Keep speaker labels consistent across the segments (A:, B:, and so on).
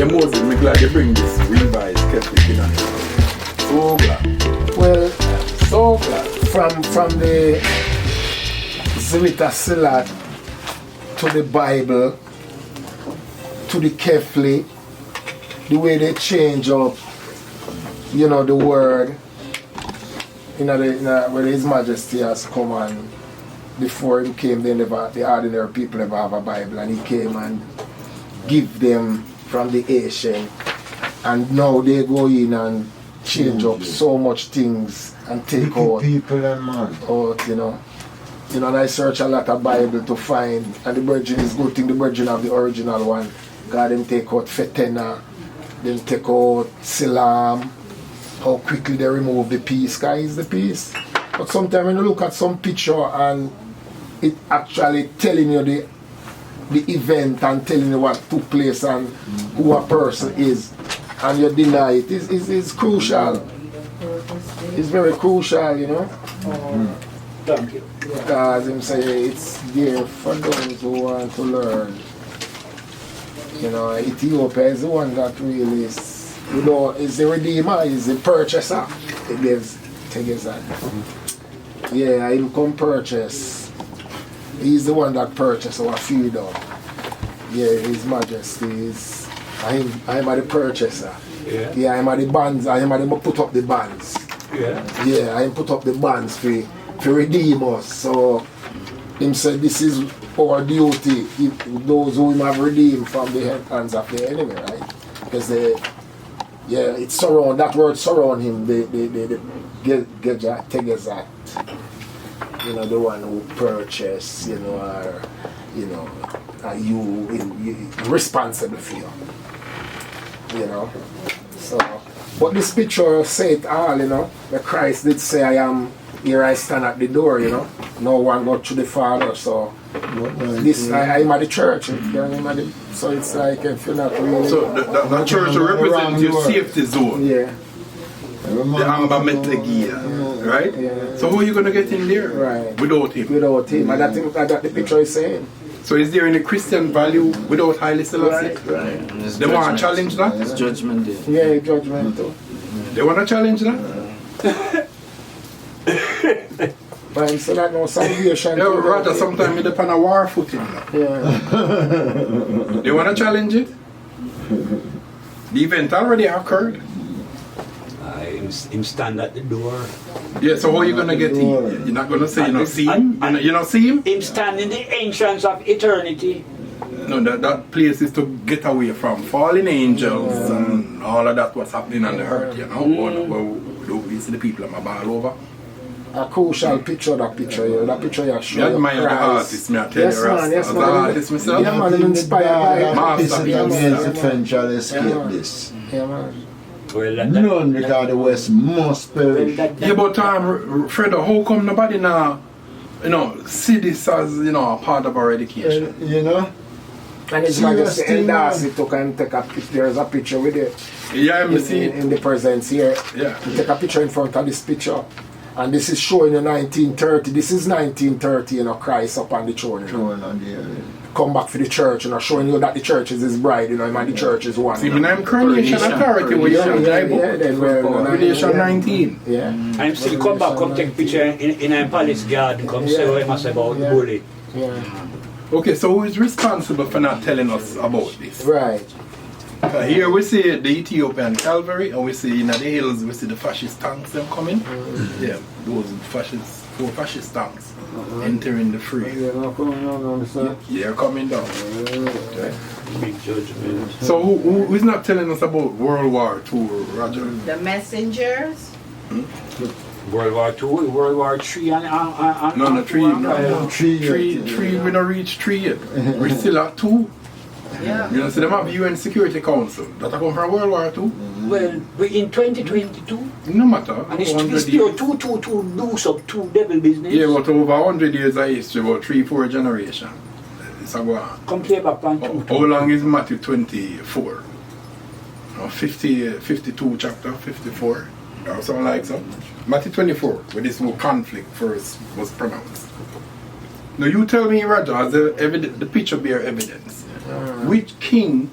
A: Yeah, Moses, I'm glad you bring this revised Catholic in on it. So glad.
B: Well, so from the Zivita Silat to the Bible to the Catholic, the way they change up, you know, the word, you know, where His Majesty has come and before He came, the ordinary people never have a Bible, and He came and give them from the ancient, and now they go in and change up so much things and take out
C: people and man.
B: Out, you know. You know, and I search a lot of Bible to find, and the virgin is good thing, the virgin of the original one. God them take out Fetena, then take out Silam, how quickly they remove the piece, guy is the piece. But sometimes when you look at some picture and it actually telling you the event and telling you what took place and who a person is, and you deny it, is crucial. It's very crucial, you know.
D: Thank you.
B: Because him say it's there for those who want to learn. You know, Ethiopia is the one that really is, you know, is the redeemer, is the purchaser. It gives that. Yeah, him come purchase. He's the one that purchased our freedom. Yeah, His Majesty is. I'm the purchaser. Yeah, I'm the bonds. I'm the put up the bonds. Yeah, I put up the bonds for redeem us. So him said this is our duty, those who him have redeemed from the hands of the enemy, right? Because it's surround, that word surround him, the Tegezat, you know, the one who purchased, you know, or, you know, are you responsible for you know. So, but this picture say it all, you know. The Christ did say, here I stand at the door, you know. No one go to the Father, so this I'm at the church. So it's like if you're not really.
A: So the church represents your safety zone.
B: Yeah.
A: The amber metal gear, right?
B: Yeah.
A: So how are you gonna get in there?
B: Right.
A: Without him.
B: Without him. And that the picture is saying.
A: So is there any Christian value without Haile Selassie?
B: Right.
A: They want to challenge that?
E: It's judgment day.
B: Yeah, judgment too.
A: They want to challenge that?
B: But him say that no salvation.
A: Yeah, rather sometimes they depend on war footing.
B: Yeah.
A: They want to challenge it? The event already occurred.
D: Him stand at the door.
A: Yeah, so how are you going to get in? You're not going to say you don't see him? You don't see him?
D: Him stand in the entrance of eternity.
A: No, that place is to get away from fallen angels and all of that what's happening on the earth, you know. We see the people I'm all over.
B: A crucial picture, that picture here. That picture here shows.
A: I admire the artist, me I tell
B: Yes,
A: you,
B: man,
A: Rasta.
B: yes,
A: As
B: man.
A: an artist myself.
B: Yeah, man, I'm inspired by
A: Masterpiece.
C: The French shall escape this.
B: Yeah, man.
D: Well,
C: None, because the West must perish.
A: Yeah, but Fredo, how come nobody now, you know, see this as, you know, a part of our education?
C: You know?
B: And His Majesty endorse it took and take a picture. There's a picture with it.
A: Yeah, I see it.
B: In the presence here.
A: Yeah.
B: You take a picture in front of this picture. And this is showing you 1930. This is 1930, you know, Christ up on the throne. You know. Come back for the church, you know, showing you that the church is His bride, you know, and the church is one.
A: See, when I'm coronation authority with you, Revelation 19.
B: Yeah.
D: I'm still come back, come take picture in a palace garden, come say what I must about the bully.
B: Yeah.
A: Okay, so who is responsible for not telling us about this?
B: Right.
A: Here we see the Ethiopian cavalry, and we see in the hills, we see the fascist tanks them coming. Yeah, those four fascist tanks entering the fray. They're coming down.
D: Big judgment.
A: So who is not telling us about World War II, Roger?
F: The messengers.
D: World War II, World War III, and
A: No, three. No. Three. We don't reach 3 yet. We're still at 2.
F: Yeah.
A: You know, so them have UN Security Council that come from World War II.
D: Well, we're in 2022,
A: No matter.
D: and it's
A: 100
D: still
A: years.
D: two loose up, two devil business.
A: Yeah, but over 100 years of history, about 3-4 generations. It's a go on.
D: Come play back on
A: How long is Matthew 24? 52 chapter, 54, or something like that. Matthew 24, where this whole conflict first was pronounced. Now you tell me, Roger, as the picture bear evidence, which king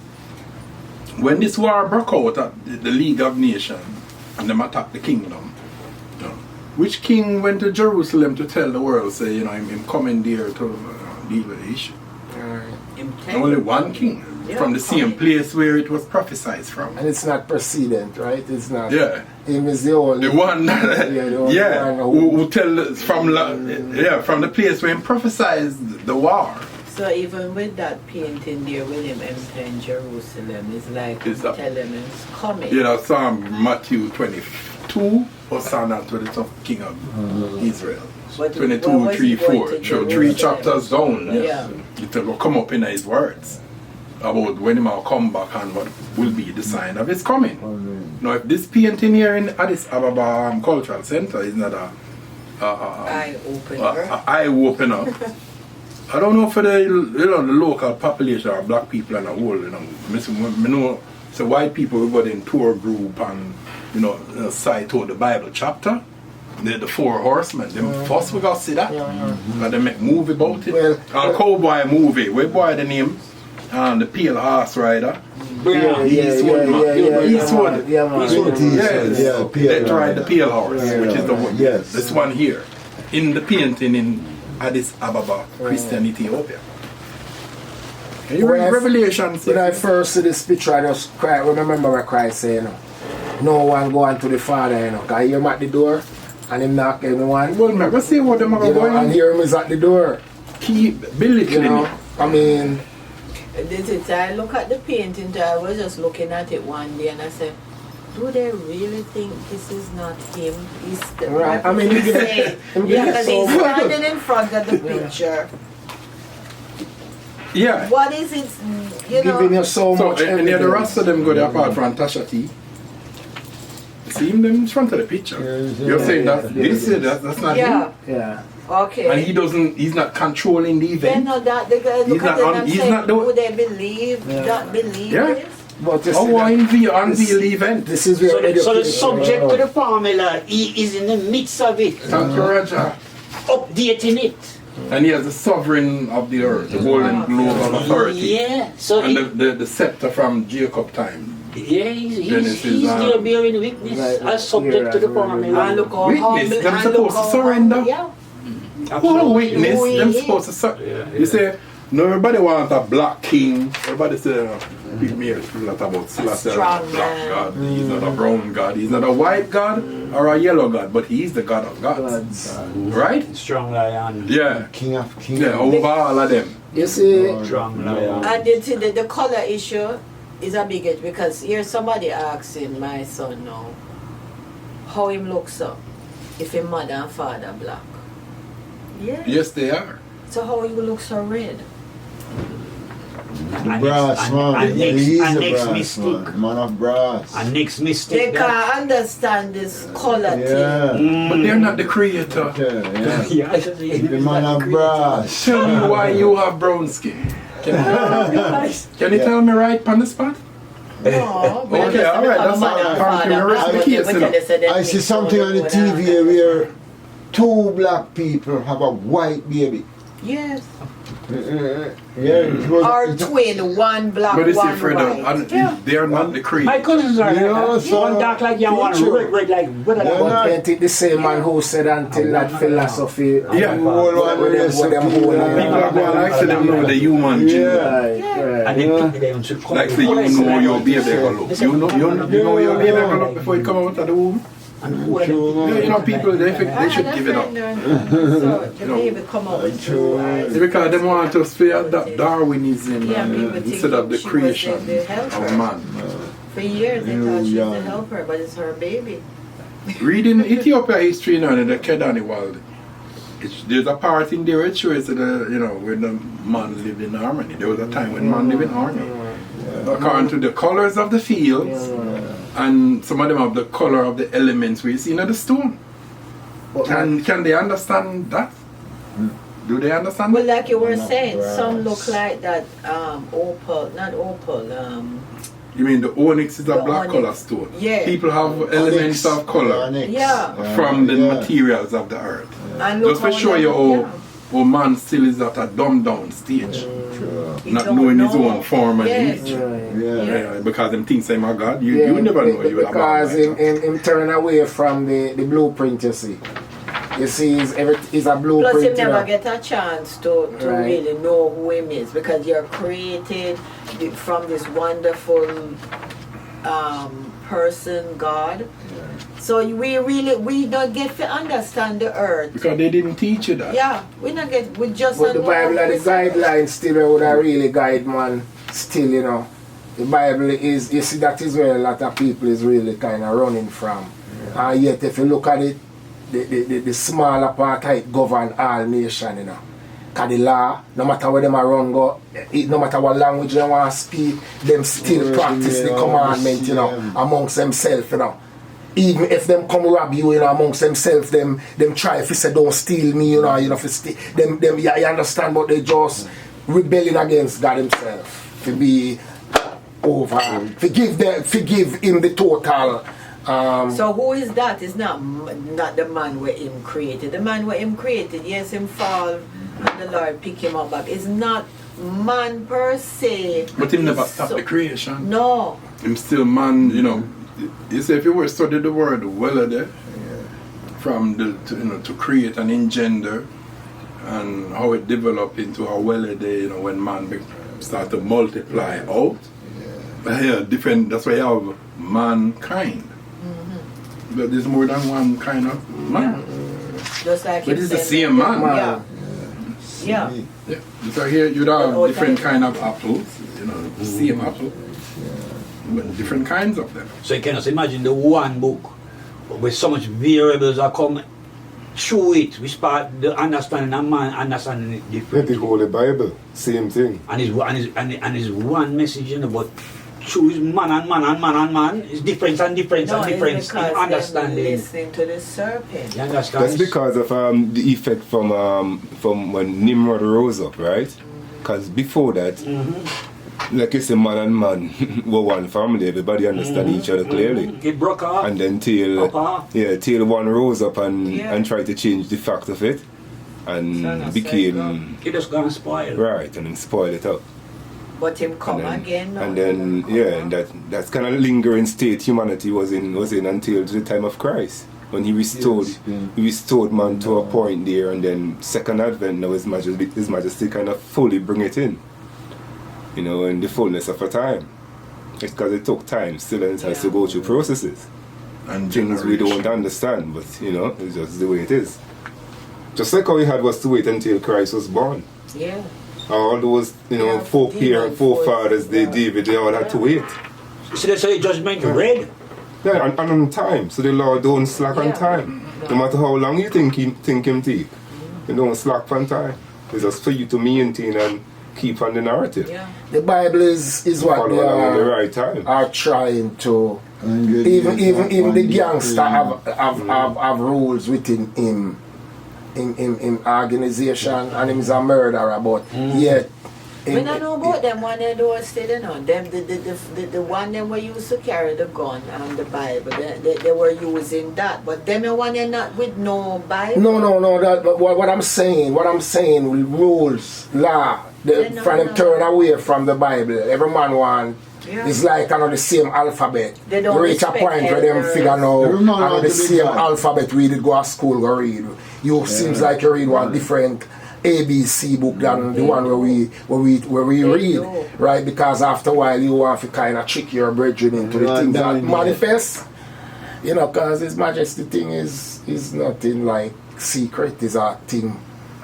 A: when this war broke out at the League of Nations and them attacked the kingdom, you know, which king went to Jerusalem to tell the world, say, you know, I'm coming there to deal with the issue? Only one king from the same place where it was prophesied from.
B: And it's not precedent, right? It's not.
A: Yeah.
B: Him is the only.
A: The one that,
B: the one
A: who tell from from the place where he prophesied the war.
F: So even with that painting there with him entering Jerusalem, it's like telling him it's coming.
A: You know, Psalm Matthew 22 or Psalm 22, King of Israel.
F: But
A: 22, 3, 4. So 3 chapters down.
F: Yeah.
A: It will come up in his words about when he will come back and what will be the sign of his coming. Now, if this painting here in Addis Ababa Cultural Center is not a eye opener, I don't know for the the local population or black people and the whole, you know, I know so white people we got in tour group and cite out the Bible chapter. The 4 horsemen, them first we got to see that. And they make movie about it.
B: Well,
A: a cowboy movie, we boy the name, and the pale horse rider. Eastwood, man. Eastwood. Yes. They tried the pale horse, which is the one.
C: Yes.
A: This one here. In the painting in Addis Ababa, Christian Ethiopia. Can you read Revelation?
B: When I first see this picture, I just cry. Remember what Christ said, no one go on to the Father, because hear him at the door. And him knock everyone.
A: Well, I'm going to see what them are going.
B: And here him is at the door.
A: Keep belittling it.
B: I mean,
F: I look at the painting. I was just looking at it one day and I said, do they really think this is not him? He's the
B: right. I mean,
F: because he's standing in front of the picture.
A: Yeah.
F: What is it?
B: Giving you so much.
A: And the rest of them go there apart from Tasha T. See him in front of the picture. You're saying that's not him?
B: Yeah.
F: Okay.
A: And he's not controlling the event.
F: They're not that, look at them who they believe, not believe this.
B: But
A: how unveil the event?
B: This is
D: so the subject to the formula, he is in the midst of it.
A: Thank you, Roger.
D: Updating it.
A: And he has the sovereign of the earth, the golden globe of authority.
D: Yeah. So
A: and the scepter from Jacob time.
D: Yeah, he's there bearing witness as subject to the formula.
F: And look how
A: witness, them supposed to surrender.
F: Yeah.
A: Who witness, them supposed to surrender. You say, no, everybody wants a black king. Everybody say, people hear a lot about Selassie, black God. He's not a brown God. He's not a white God or a yellow God, but he's the God of gods. Right?
D: Strong lion.
A: Yeah.
C: King of kings.
A: Yeah, over all of them.
B: You see,
D: Strong lion.
F: And the color issue is a big issue because here somebody asking my son now how him looks up if his mother and father black. Yeah.
A: Yes, they are.
F: So how he look so red?
C: The brass man. He's a brass man. Man of brass.
D: And next
F: They
D: mistake.
F: can't understand this color
C: Yeah.
A: But they're not the creator.
C: Yeah. The man of brass.
A: Tell me why you have brown skin. Can you tell me right on the spot?
F: No,
A: Okay, alright, that's all.
C: I see something on the TV where 2 black people have a white baby.
F: Yes.
C: Or
F: twin, one black,
A: But it's
F: one
A: Fredo,
F: white.
A: and they're not the creator.
D: My cousins are one dark like you, one red like
B: but ain't it the same man who said until that philosophy?
A: Yeah.
B: People are going
A: to actually them know the human gene. Like say you know your baby gonna look. You know your baby gonna look before it come out of the womb. People they should give it up.
F: So the baby come out with 2 eyes.
A: Because they want us to adopt Darwinism
F: People
A: instead of the
F: think she
A: creation
F: was the helper.
A: of man.
F: For years they thought she's the helper, but it's her baby.
A: Reading Ethiopia history now in the Kedani world, there's a part in there it shows that when the man lived in harmony. There was a time when man lived in harmony. According to the colors of the fields, and some of them have the color of the elements we see in the stone. Can they understand that? Do they understand
F: Well,
A: that?
F: like you were saying, some look like that opal, not opal.
A: You mean the onyx is a
F: The
A: black
F: onyx.
A: color stone?
F: Yeah.
A: People have elements of color
F: Yeah.
A: from the materials of the earth.
F: And look
A: Just to
F: how
A: show
F: them-
A: you how Or man still is at a dumbed down stage.
C: Sure.
F: He
A: Not
F: don't
A: knowing his
F: know.
A: own form and
F: Yes.
A: image.
B: Right.
C: Yeah.
A: Yeah, because them things say, my God, you
B: Yeah,
A: never know you will have
B: because
A: a
B: him turn away from the blueprint, you see. You see, he's a blueprint.
F: Plus, him never
B: you know.
F: get a chance to
B: Right.
F: really know who him is, because you're created from this wonderful person, God. So we don't get to understand the earth.
A: Because they didn't teach you that.
F: Yeah, we just
B: But the
F: don't know
B: Bible and the
F: who we are.
B: guidelines still would have really guide man still, you know. The Bible is, you see, that is where a lot of people is really kind of running from. And yet if you look at it, the smaller part of it govern all nation, you know. Because the law, no matter where them are run go, no matter what language they want to speak, them still practice the commandment, you know, amongst themselves, you know. Even if them come rob you, you know, amongst themselves, them try if you say don't steal me, you know, yeah, you understand, but they just rebelling against God himself to be over, forgive him the total.
F: So who is that? It's not the man where him created. The man where him created, yes, him fall and the Lord pick him up back. It's not man per se.
A: But him never
F: It's
A: stopped the creation.
F: No.
A: Him still man, you know. You say if you were to study the word well there, from to create and engender, and how it developed into a well day, you know, when man start to multiply out. But yeah, different. That's why you have mankind. But there's more than one kind of man.
F: Just like
A: But
F: him
A: it's the
F: saying
A: same
F: that-
A: man.
F: Yeah.
A: Yeah. So here you'd have
F: But
A: different
F: okay.
A: kind of apples, you know, same apple, but different kinds of them.
D: So you can just imagine the one book with so much variables that come through it. We start the understanding of man, understanding it
C: Yeah,
D: different.
C: the Holy Bible, same thing.
D: And it's one message, you know, but through his man and man and man and man, it's difference and difference
F: No,
D: and
F: it's
D: difference in
F: because they're
D: understanding.
F: listening to the serpent.
D: You understand?
C: That's because of the effect from when Nimrod rose up, right? Because before that, like you say, man and man were one family. Everybody understand each other clearly.
D: It broke off.
C: And then till one rose up and tried to change the fact of it, and became
D: It just gonna spoil.
C: right and then spoil it up.
F: But him come again. No,
C: And then and that's kind of lingering state humanity was in until the time of Christ, when he restored man to a point there, and then second advent now his majesty kind of fully bring it in, you know, in the fullness of a time. It's because it took time still, and it has to go through processes
A: And
C: things we don't
A: generation.
C: understand, but you know, it's just the way it is. Just like how we had was to wait until Christ was born.
F: Yeah.
C: All those, you know,
F: Yeah,
C: forefathers, they all had to wait.
D: So they say judgment red.
C: Yeah, and on time. So the Lord don't slack on
F: Yeah.
C: time. No matter how long you think him take, he don't slack on time. It's just for you to maintain and keep on the narrative.
F: Yeah.
B: The Bible is what
C: Follow
B: they
C: along at the right time.
B: are trying to. Even the gangster have rules within him. In organization, and him is a murderer, but yet
F: We don't know about them one they don't still, you know. Them the one them were used to carry the gun and the Bible. They were using that. But them the one they not with no Bible.
B: no. That but what I'm saying, rules, law. For them turn away from the Bible. Every man want.
F: Yeah.
B: It's like the same alphabet.
F: They don't
B: you reach a
F: respect
B: point where them
F: elders.
B: figure
C: Every man
B: now
C: want
B: the
C: to be
B: same
C: God.
B: alphabet we did go to school go read. You seems like you read one different ABC book than the one where we read,
F: do.
B: right? Because after a while you want to kind of trick your brethren into the things that manifest. You know, because His Majesty thing is nothing like secret. It's a thing.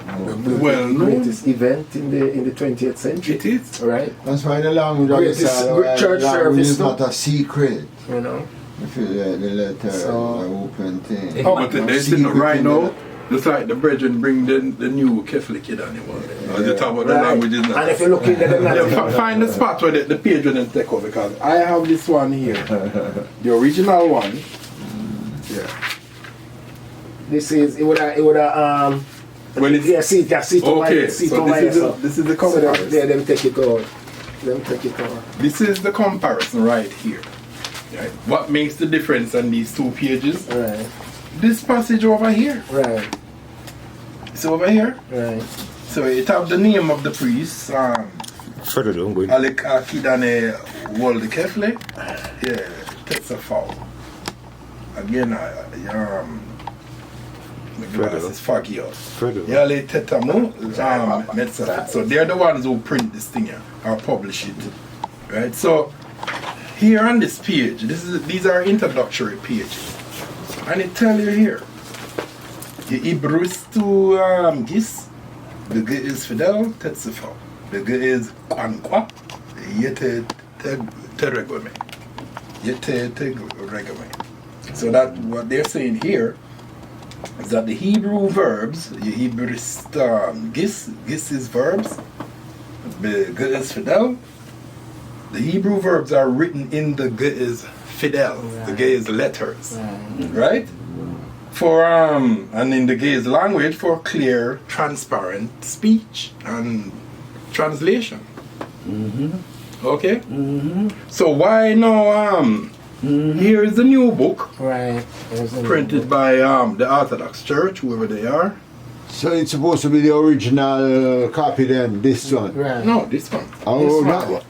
B: The
A: Well known.
B: greatest event in the 20th century.
A: It is.
B: Right?
C: That's why the language of
B: Greatest church service
C: is
B: too.
C: not a secret.
B: You know?
C: If you let the letter,
B: So-
C: the open thing.
A: Oh, but they still not right now. Just like the brethren bring the new Catholic kid on him. You talk about the
B: Right.
A: languages now.
B: And if you look into the
A: Yeah, find the spot where the page wouldn't take over, because I have this one here, the original one. Yeah.
B: this is it would
A: Well, it's
B: yeah, see to
A: okay.
B: my see
A: So
B: to my
A: this is the
B: so
A: comparison.
B: them take it out. Them take it out.
A: This is the comparison right here. Right. What makes the difference on these two pages?
B: Right.
A: This passage over here.
B: Right.
A: See over here?
B: Right.
A: So it have the name of the priest,
C: Further down, going.
A: Alec Akidane Walde Kefle. Yeah, that's a foul. Again, my glasses foggy out.
C: Further.
A: Yale Tetamu, Metsa. So they're the ones who print this thing here or publish it. Right? So here on this page, these are introductory pages. And it tells you here. The Hebrew is to Gis, the G is Fidel, Tetsifo. The G is Kwankwa, Yete Teregome. Yete Teregome. So that what they're saying here is that the Hebrew verbs, the Hebrew is Gis is verbs, the G is Fidel. The Hebrew verbs are written in the G is Fidel, right. The G is letters, right? For and in the Gaze language for clear, transparent speech and translation. Okay. So why now? Here is the new book,
B: Right.
A: printed by the Orthodox Church, whoever they are.
E: So it's supposed to be the original copy then, this one?
B: Right.
A: No, this one.
E: Oh,
B: This
E: that
B: one.
E: one.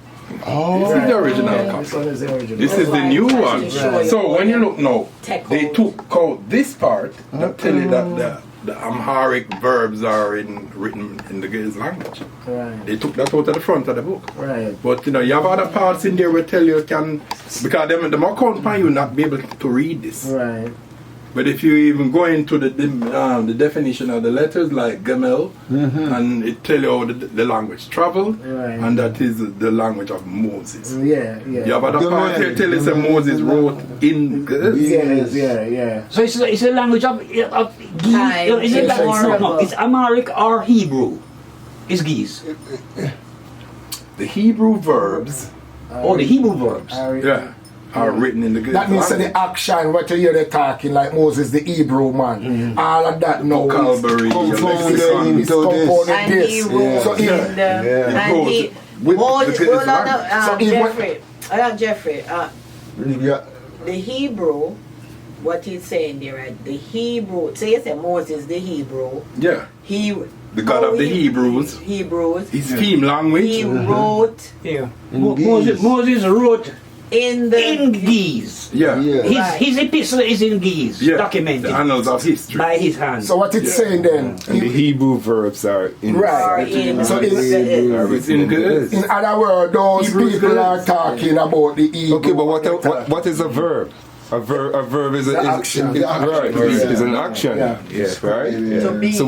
E: Oh,
A: This is the original
B: This
A: copy.
B: one is the original.
A: This is the new one.
F: Right.
A: So when you look now,
F: Tech
A: they
F: out.
A: took out this part that tell you that the Amharic verbs are written in the Gaze language.
B: Right.
A: They took that out of the front of the book.
B: Right.
A: But you have other parts in there where tell you can, because them account for you not be able to read this.
B: Right.
A: But if you even go into the definition of the letters like Gemel, and it tell you how the language traveled,
B: Right.
A: and that is the language of Moses.
B: Yeah.
A: You have other parts here tell you that Moses wrote in
B: Yes. Yeah.
D: So it's a language of
F: Time.
D: is it
F: It's
D: no, it's Amharic or Hebrew? It's Geese.
A: the Hebrew verbs,
D: Or the Hebrew verbs.
A: are written in the Gaelic
B: That means that
A: language.
B: the action, what you hear they talking like Moses, the Hebrew man, all of that now
A: Calvary,
E: Confounded
A: lexicon.
B: is
E: into this.
B: compounded
F: And
B: this.
F: he wrote
B: So
F: in
B: he,
F: the and
A: goes
F: he
A: with
F: Moses,
A: the Gaelic language.
B: So he went-
F: Jeffrey,
E: Yeah.
F: the Hebrew, what he's saying there, right? The Hebrew, say you say Moses, the Hebrew,
A: Yeah,
F: he
A: the God of the Hebrews,
F: Hebrews,
A: his theme language.
F: he wrote
D: Yeah.
E: Geese.
D: Moses wrote
F: in the
D: in Geese.
A: Yeah,
E: Yeah.
D: His epistle is in Geese,
A: yeah,
D: documented
A: the annals of history.
D: by his hand.
B: so what it's saying then,
C: And the Hebrew verbs are in
B: Right.
F: or in
B: So
F: the-
A: It's in good.
B: in other words, those
A: Hebrew
B: people
A: good.
B: are talking about the Hebrew.
C: Okay, but what is a verb? A verb is
B: The action.
C: Right,
E: Yeah.
C: is an action.
B: Yeah.
C: Yes, right.
F: To be
C: So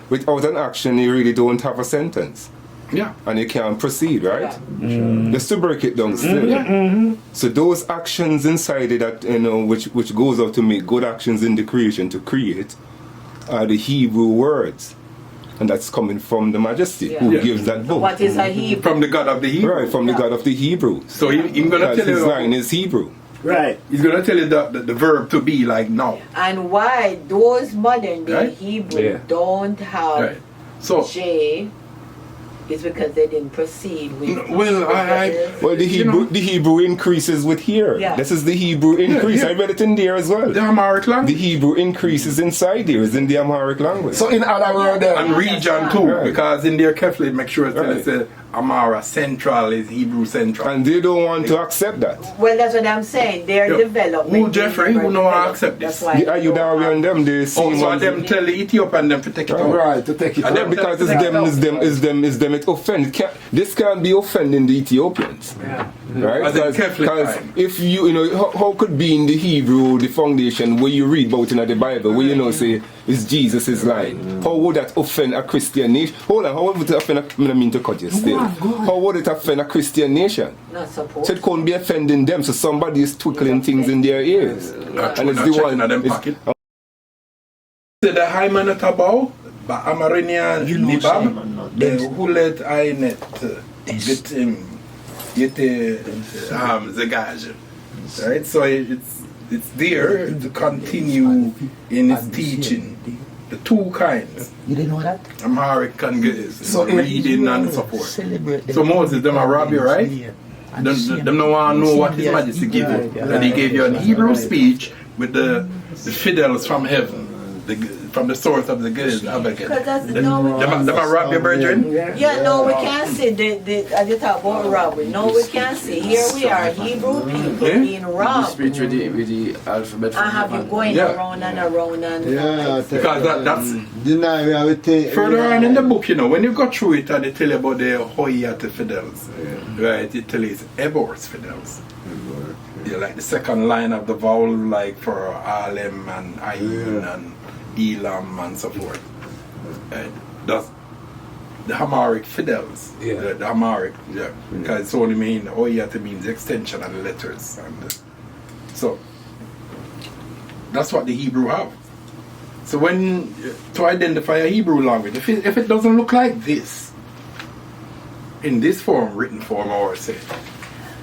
C: without an action, you really don't have a sentence,
A: Yeah,
C: and you can't proceed, right? Just to break it down still. So those actions inside it that which goes out to make good actions in the creation to create, are the Hebrew words, and that's coming from the Majesty who
A: Yeah.
C: gives that book.
F: what is a Hebrew?
A: from the God of the Hebrews.
C: Right, from the God of the Hebrews.
A: So he's gonna
C: Because
A: tell
C: his
A: you.
C: line is Hebrew.
B: Right.
A: He's gonna tell you the verb to be like now.
F: And why those modern day
A: Right?
F: Hebrew
D: Yeah.
F: don't have
A: Right. So
F: J is because they didn't proceed with
A: well,
C: Well, the Hebrew increases with here.
F: Yeah.
C: This is the Hebrew increase.
A: yeah.
C: I read it in there as well.
A: the Amharic
C: The
A: language
C: Hebrew increases inside there is in the Amharic language.
B: So in other words then,
A: and region too,
C: Right.
A: because in their carefully make sure it
C: Right.
A: says Amara Central is Hebrew Central.
C: And they don't want to accept that.
F: well, that's what I'm saying. Their
A: Yeah.
F: development.
A: Who, Jeffrey, who know how to accept this?
F: That's why
C: The Ayudawi and them, they see
A: Also,
C: ones-
A: them tell the Ethiopian them to take it out.
B: right, to take it
A: And
B: out.
A: them-
C: because it's them, it offends. This can't be offending the Ethiopians. Right?
A: As in
C: Because
A: carefully time.
C: if how could be in the Hebrew, the foundation, where you read about in the Bible, where say is Jesus' line? How would that offend a Christian nation? Hold on, how would it offend I don't mean to cut you still. How would it offend a Christian nation?
F: Not supposed.
C: So it can't be offending them, so somebody is twinkling things in their ears. And it's the one.
A: Them
C: it's-
A: pocket. Say the high man at about, but Amarinia Nibab, the Hulet Ainet, get him, the gage. Right? So it's there to continue in its teaching. The two kinds.
G: You didn't know that?
A: Amharic and Ge'ez.
B: So
A: reading and so forth.
G: Celebrate
A: So Moses, them are Rabbi, right? Them don't want to know what His Majesty gave you. And He gave you an Hebrew speech with the fiddles from heaven, from the source of the good is Abakan.
F: Because that's
A: Them
F: no.
A: a rob your brethren?
F: Yeah, no, we can't see. As you talk about robbery, no, we can't see. Here we are, Hebrew people
A: Yeah.
F: being robbed.
G: Speech with the alphabet.
F: I have you going
A: Yeah.
F: around and around and
E: Yeah,
A: Because that's
E: deny me everything.
A: further on in the book, when you go through it and they tell you about the Hoyate Fidels, right? It tells you it's Ebor's Fidels. Yeah, like the second line of the vowel, like for Alem and Ayin and Elam and so forth. And that's the Hamaric Fidels.
D: Yeah.
A: The Hamaric, yeah. Because it's only Hoyate means extension of the letters. And so that's what the Hebrew have. So when to identify a Hebrew language, if it doesn't look like this, in this form, written form, or say,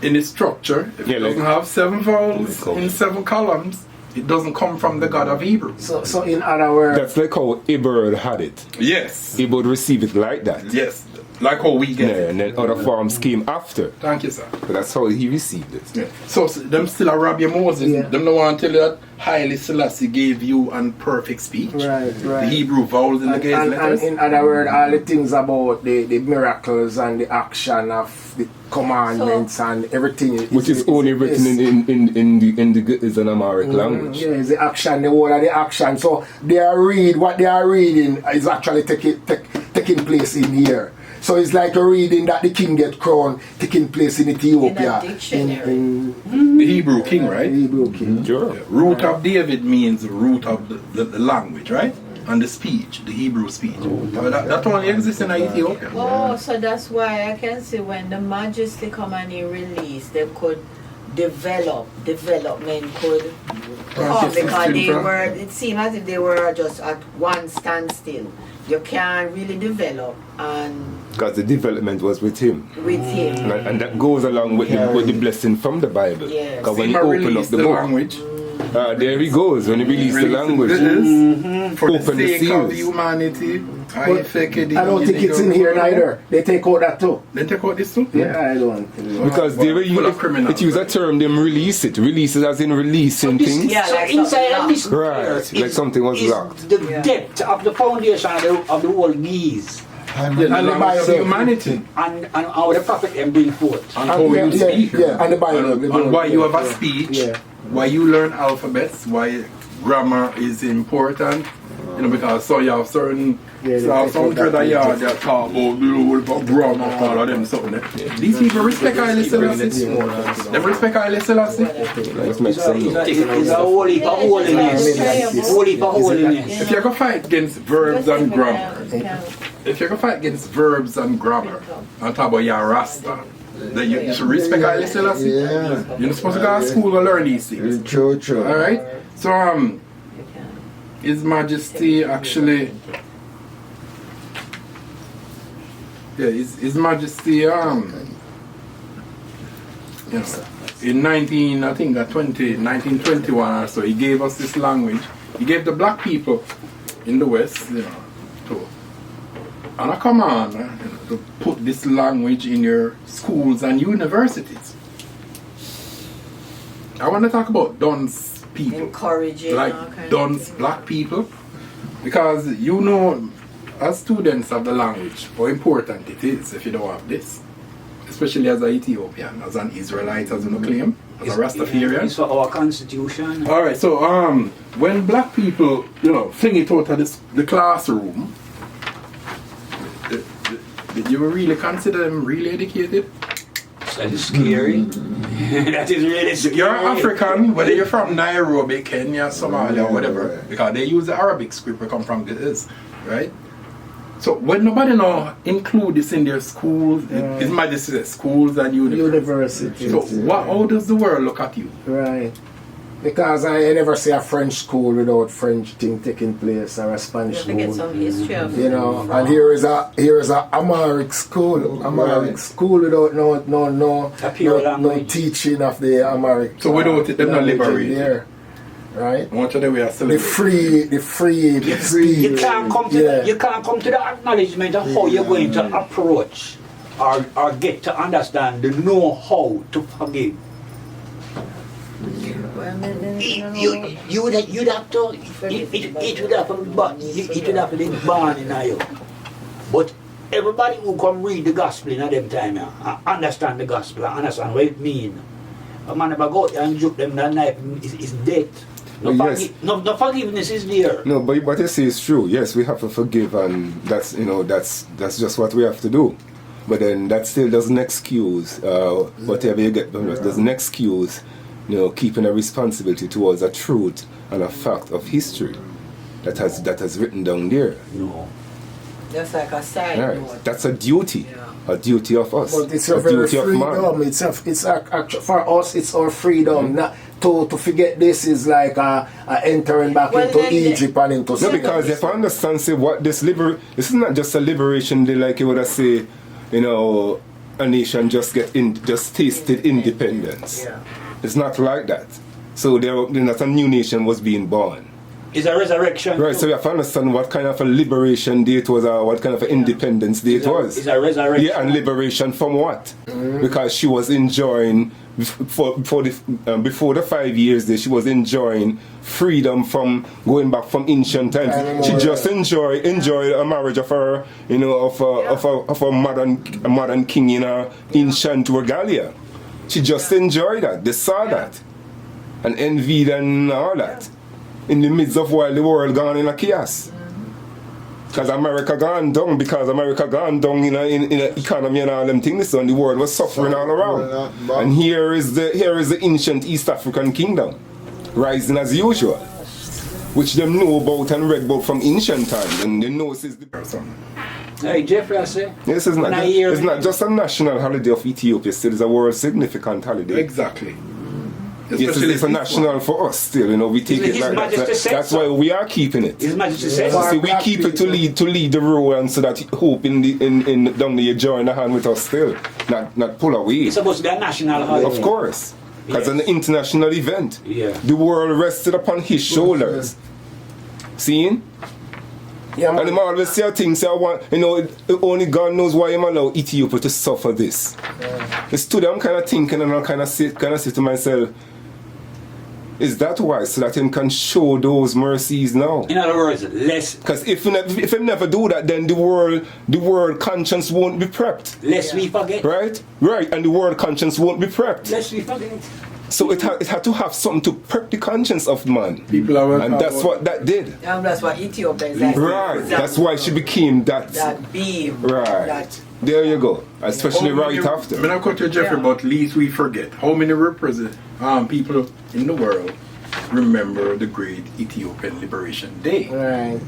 A: in its structure, if it doesn't have 7 vowels in 7 columns, it doesn't come from the God of Hebrew.
B: So in other words,
C: That's like how Iberd had it.
A: Yes.
C: He would receive it like that.
A: Yes. Like how we get
C: Yeah,
A: it.
C: and then other forms came after.
A: Thank you, sir.
C: But that's how he received it.
A: Yeah. So them still a Rabbi Moses.
B: Yeah.
A: Them don't want to tell you that Haile Selassie gave you an perfect speech.
B: right.
A: The Hebrew vowels in the gate
B: And
A: letters.
B: in other words, all the things about the miracles and the action of the commandments and everything,
C: Which is only written in the is an Amharic language.
B: Yeah, it's the action, the whole of the action. So what they are reading is actually taking place in here. So it's like a reading that the king get crowned taking place in Ethiopia.
F: In a dictionary.
B: In
A: The Hebrew king, right?
B: the Hebrew king.
C: Sure.
A: Yeah. Root of David means the root of the language, right? And the speech, the Hebrew speech. That only exists in Ethiopia.
F: Oh, so that's why I can see when the Majesty come and he release, they could development could come because they were, it seemed as if they were just at one standstill. You can't really develop and
C: Because the development was with him.
F: with him.
C: And that goes along with the blessing from the Bible.
F: Yes.
C: Because when you
A: Sima
C: open up
A: released
C: the
A: the
C: book,
A: language.
C: there he goes. When he released the language.
A: For
C: Open
A: the
C: the
A: sake of
C: seals.
A: humanity.
B: But I don't think it's in here neither. They take out that too.
A: They take out this too?
B: Yeah, I don't.
C: Because they were
A: Full of criminals,
C: it use a term, them release it. Release it as in releasing things.
F: Yeah,
D: So
F: like
D: inside
F: something
D: of this
C: Right, like something was
D: is
C: locked.
D: the depth of the foundation of the whole geese
B: And
A: The
B: the
A: language of
B: Bible.
A: humanity.
D: and how the prophet can bring forth.
A: And how you speak.
B: Yeah, and the Bible.
A: And why you have a speech.
B: Yeah.
A: Why you learn alphabets. Why grammar is important. Because so you have certain some trader yard that talk about the whole grammar, all of them something. These people respect Haile Selassie. They respect Haile Selassie.
C: Let's make some noise.
D: It's a whole heap of holiness. Whole heap of holiness.
A: If you're going to fight against verbs and grammar, if you're going to fight against verbs and grammar, and talk about your Rasta, then you should respect Haile Selassie.
E: Yeah.
A: You're not supposed to go to school to learn these things.
E: True.
A: Alright? So, His Majesty actually, His Majesty, in 1921 or so, he gave us this language. He gave the black people in the West, and a command to put this language in your schools and universities. I want to talk about Dunn's people.
F: encouraging.
A: Like
F: all kinds of
A: Dunn's
F: things.
A: black people, because as students of the language, how important it is if you don't have this, especially as an Ethiopian, as an Israelite, as you claim, as a Rastafarian.
D: It's for our constitution.
A: All right, so when black people, fling it out of the classroom, did you really consider them really educated?
D: That is scary. That is really scary.
A: You're African, whether you're from Nairobi, Kenya, Somalia, whatever, because they use the Arabic script we come from this, right? So when nobody now include this in their schools, His Majesty says schools and universities. So how does the world look at you?
B: Right. Because I never see a French school without French thing taking place or a
F: You
B: Spanish
F: have to get
B: school.
F: some history of
B: And here is a Amharic school. Amharic school without no
D: pure language.
B: teaching of the Amharic.
A: So without it, they're not
B: language in
A: liberated.
B: there. Right?
A: Much of the way are
B: The
A: celebrating.
B: free
D: You
B: speech.
D: can't come to you can't come to the acknowledgement of how you're going to approach or get to understand the know-how to forgive. You'd have to, it would have to be born in you. But everybody who come read the gospel in them time, understand the gospel, understand what it means. A man never go out and joke them that knife is death. No forgiveness is there.
C: No, but what you say is true. Yes, we have to forgive, and that's that's just what we have to do. But then that still doesn't excuse whatever you get. Doesn't excuse keeping a responsibility towards a truth and a fact of history that has written down there.
D: No.
F: Just like a side note.
C: That's a duty. A duty of us.
B: But it's a very freedom. It's for us. It's our freedom. Not to forget this is like entering back into Egypt and into.
C: No, because if I understand, say what this is not just a liberation day like you would say, a nation just tasted independence.
F: Yeah.
C: It's not like that. So not a new nation was being born.
D: It's a resurrection.
C: Right, so you have to understand what kind of a liberation day it was, or what kind of an independence day it was.
D: It's a resurrection.
C: Yeah, and liberation from what? Because she was enjoying, before the 5 years there, she was enjoying freedom from going back from ancient times. She just enjoyed a marriage of her, of a modern king in her ancient regalia. She just enjoyed that. They saw that. And envied and all that. In the midst of while the world gone in a chaos. Because America gone down in a economy and all them things, and the world was suffering all around. And here is the ancient East African kingdom, rising as usual, which them know about and read about from ancient times, and they know this is the person.
D: Hey Jeffrey, I say.
C: Yes, it's not just a national holiday of Ethiopia, still it's a world significant holiday.
A: Exactly.
C: Yes, it's a national for us still, we take it like that. That's why we are keeping it.
D: His Majesty says
C: so we keep it to lead the role, and so that hope down there join the hand with us still, not pull away.
D: It's supposed to be a national holiday.
C: Of course, because an international event.
D: Yeah.
C: The world rested upon his shoulders. Seeing?
B: Yeah,
C: and them always say things, only God knows why I'm allow Ethiopia to suffer this. It's today I'm kind of thinking, and I kind of say to myself, is that why? So that him can show those mercies now.
D: In other words, less.
C: Because if he never do that, then the world conscience won't be prepped.
D: Lest we forget.
C: Right, and the world conscience won't be prepped.
D: Lest we forget.
C: So it had to have something to prep the conscience of man.
A: People are
C: and that's what that did.
F: And that's what Ethiopia is like.
C: Right, that's why she became that
F: beam.
C: Right. There you go. Especially after.
A: I'm not cut you, Jeffrey, but least we forget. How many people in the world remember the great Ethiopian Liberation Day?
B: Right.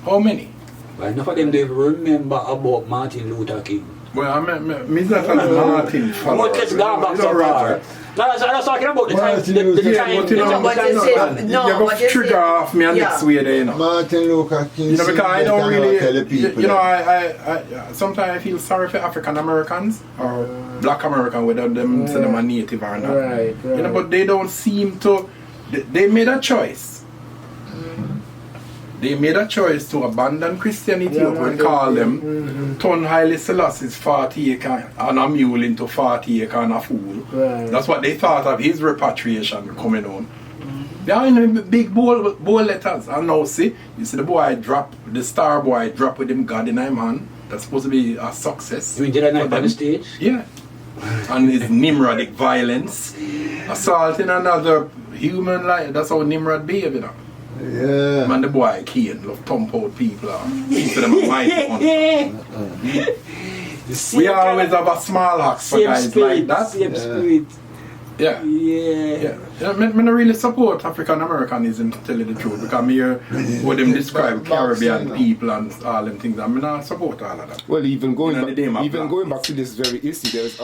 A: How many?
D: Well, enough of them they remember about Martin Luther King.
A: Well, I'm not a Martin follower.
D: Let's go back so far. I was talking about the time.
A: But you trigger off me and next way,
E: Martin Luther King.
A: Because I don't really,
E: tell the people
A: I sometimes I feel sorry for African Americans or Black Americans, whether them say them are native or not.
B: Right.
A: But they don't seem to. They made a choice. They made a choice to abandon Christianity and call them turn Haile Selassie's 40 acre and a mule into 40 acre and a fool.
B: Right.
A: That's what they thought of his repatriation coming on. They are in big bold letters. And now see the boy drop, the star boy drop with him God in him hand. That's supposed to be a success.
D: You mean did I not on the stage?
A: Yeah. And his Nimrodic violence. Assaulting another human life. That's how Nimrod behave,
E: Yeah.
A: Man, the boy Cain love thump out people. People them are mighty. We always have a small axe for guys like that.
D: Same spirit.
A: Yeah. I don't really support African Americanism, to tell you the truth, because I'm here what them describe Caribbean people and all them things. I mean, I support all of that.
C: Well, even going back to this very issue, there's